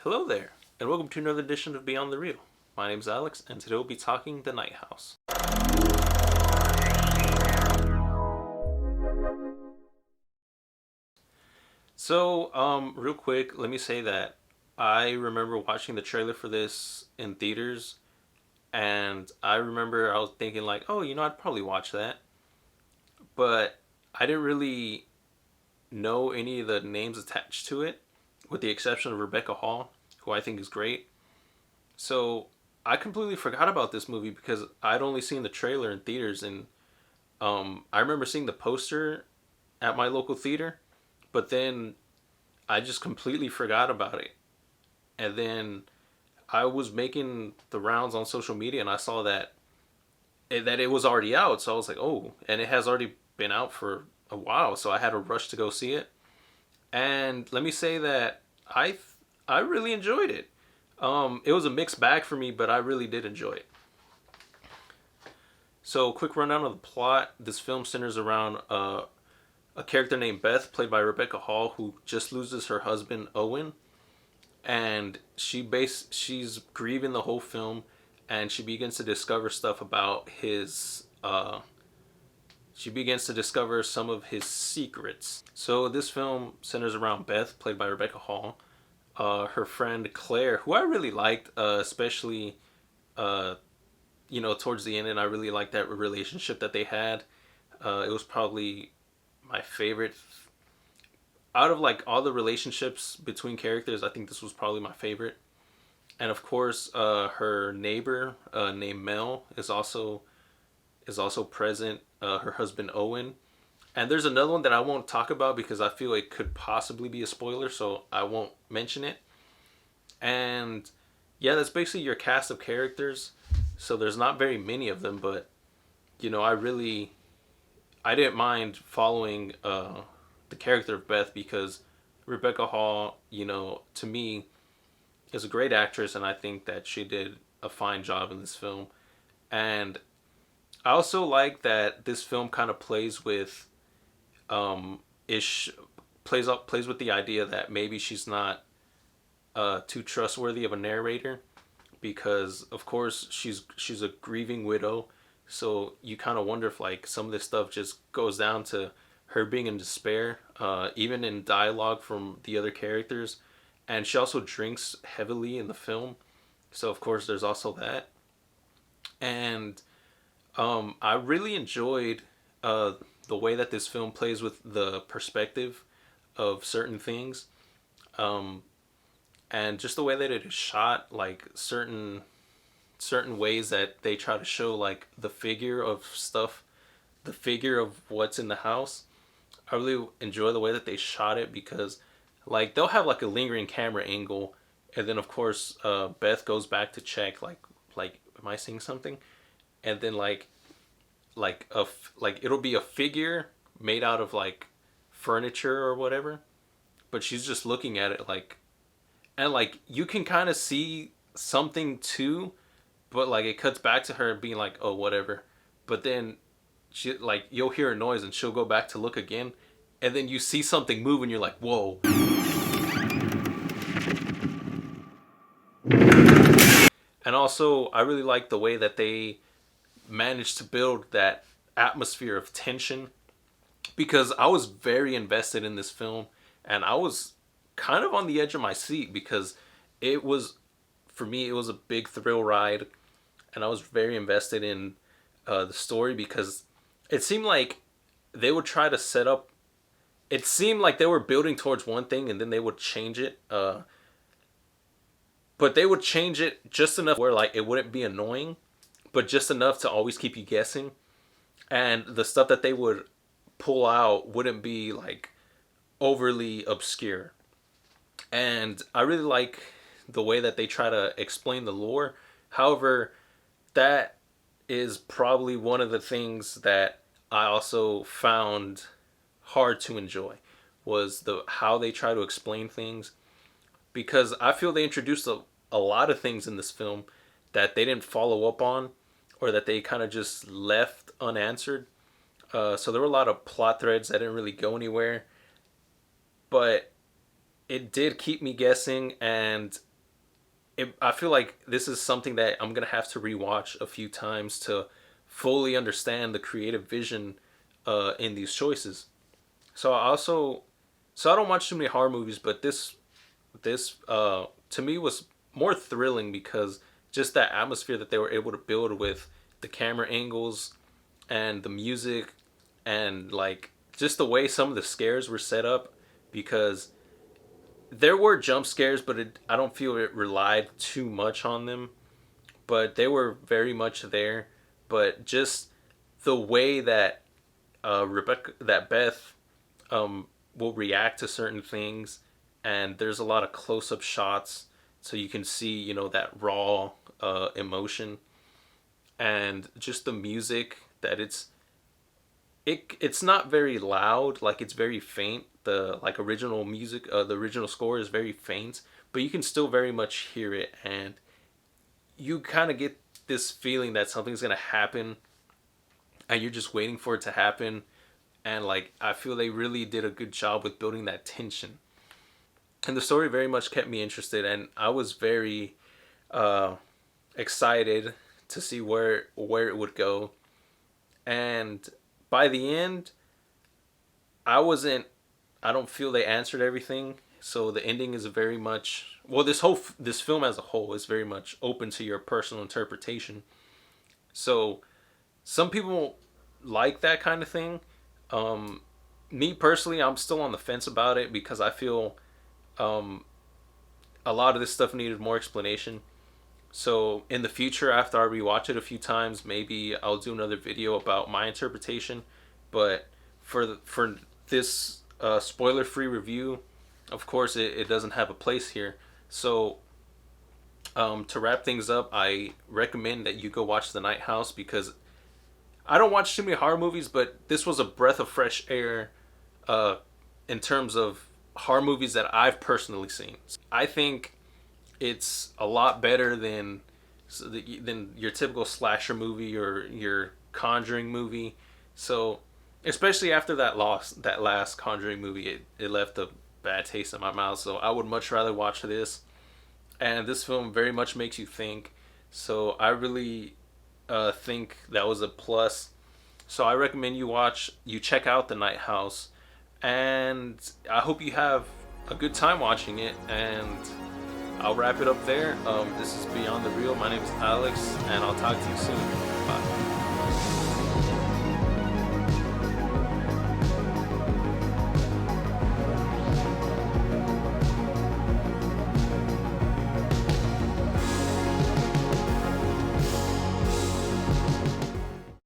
Hello there, and welcome to another edition of Beyond the Real. My name's Alex, and today we'll be talking The Night House. Real quick, let me say that I remember watching the trailer for this in theaters, and I remember I was thinking like, oh, I'd probably watch that, but I didn't really know any of the names attached to it, with the exception of Rebecca Hall, who I think is great. So I completely forgot about this movie because I'd only seen the trailer in theaters, and I remember seeing the poster at my local theater, but then I just completely forgot about it. And then I was making the rounds on social media, and I saw that it was already out. So I was like, oh, and it has already been out for a while. So I had to rush to go see it. And let me say that I really enjoyed it. It was a mixed bag for me, but I really did enjoy it. So, quick rundown of the plot. This film centers around a character named Beth, played by Rebecca Hall, who just loses her husband Owen, and she's grieving the whole film, and she begins to discover stuff about his. She begins to discover some of his secrets. So this film centers around Beth, played by Rebecca Hall, her friend Claire, who I really liked, especially uh, towards the end, and I really liked that relationship that they had. It was probably my favorite out of like all the relationships between characters. I think this was probably my favorite. And of course, her neighbor named Mel is also present. Her husband Owen, and there's another one that I won't talk about because I feel it could possibly be a spoiler, so I won't mention it. And yeah, that's basically your cast of characters. So there's not very many of them, but I didn't mind following the character of Beth because Rebecca Hall, to me, is a great actress, and I think that she did a fine job in this film. And I also like that this film kind of plays with ish plays with the idea that maybe she's not too trustworthy of a narrator because of course she's a grieving widow, so you kind of wonder if like some of this stuff just goes down to her being in despair, even in dialogue from the other characters. And she also drinks heavily in the film, so of course there's also that. And I really enjoyed the way that this film plays with the perspective of certain things, um, and just the way that it is shot, like certain ways that they try to show like the figure of stuff, the figure of what's in the house. I really enjoy the way that they shot it because like they'll have like a lingering camera angle, and then of course Beth goes back to check like am I seeing something, and then like it'll be a figure made out of like furniture or whatever, but she's just looking at it like, and like you can kind of see something too, but like it cuts back to her being like, oh, whatever. But then she like you'll hear a noise and she'll go back to look again, and then you see something move and you're like, whoa. And also I really like the way that they managed to build that atmosphere of tension because I was very invested in this film, and I was kind of on the edge of my seat because it was, for me, it was a big thrill ride, and I was very invested in the story because it seemed like they would try to set up. It seemed like they were building towards one thing and then they would change it. But they would change it just enough where like it wouldn't be annoying, but just enough to always keep you guessing. And the stuff that they would pull out wouldn't be like overly obscure. And I really like the way that they try to explain the lore. However, that is probably one of the things that I also found hard to enjoy was the how they try to explain things, because I feel they introduced a lot of things in this film that they didn't follow up on, or that they kind of just left unanswered. So there were a lot of plot threads that didn't really go anywhere, but it did keep me guessing, and I feel like this is something that I'm gonna have to rewatch a few times to fully understand the creative vision in these choices. So I also, so I don't watch too many horror movies, but this to me was more thrilling because just that atmosphere that they were able to build with the camera angles and the music and like just the way some of the scares were set up, because there were jump scares, but I don't feel it relied too much on them. But they were very much there. But just the way that Beth will react to certain things, and there's a lot of close-up shots, so you can see that raw emotion, and just the music that it's not very loud, like it's very faint. The like original music, the original score is very faint, but you can still very much hear it, and you kind of get this feeling that something's gonna happen, and you're just waiting for it to happen. And like I feel they really did a good job with building that tension, and the story very much kept me interested, and I was very uh, excited to see where it would go. And by the end, I wasn't. I don't feel they answered everything. So the ending is very much, well. This film as a whole is very much open to your personal interpretation. So some people like that kind of thing. Um, Me personally, I'm still on the fence about it because I feel um, a lot of this stuff needed more explanation. So in the future, after I rewatch it a few times, maybe I'll do another video about my interpretation. But for this spoiler-free review, of course, it doesn't have a place here. So to wrap things up, I recommend that you go watch The Night House because I don't watch too many horror movies, but this was a breath of fresh air uh, in terms of horror movies that I've personally seen. I think it's a lot better than your typical slasher movie or your Conjuring movie. So, especially after that last Conjuring movie, it left a bad taste in my mouth. So I would much rather watch this. And this film very much makes you think. So I really think that was a plus. So I recommend you check out The Night House, and I hope you have a good time watching it. And I'll wrap it up there. This is Beyond the Real. My name is Alex, and I'll talk to you soon.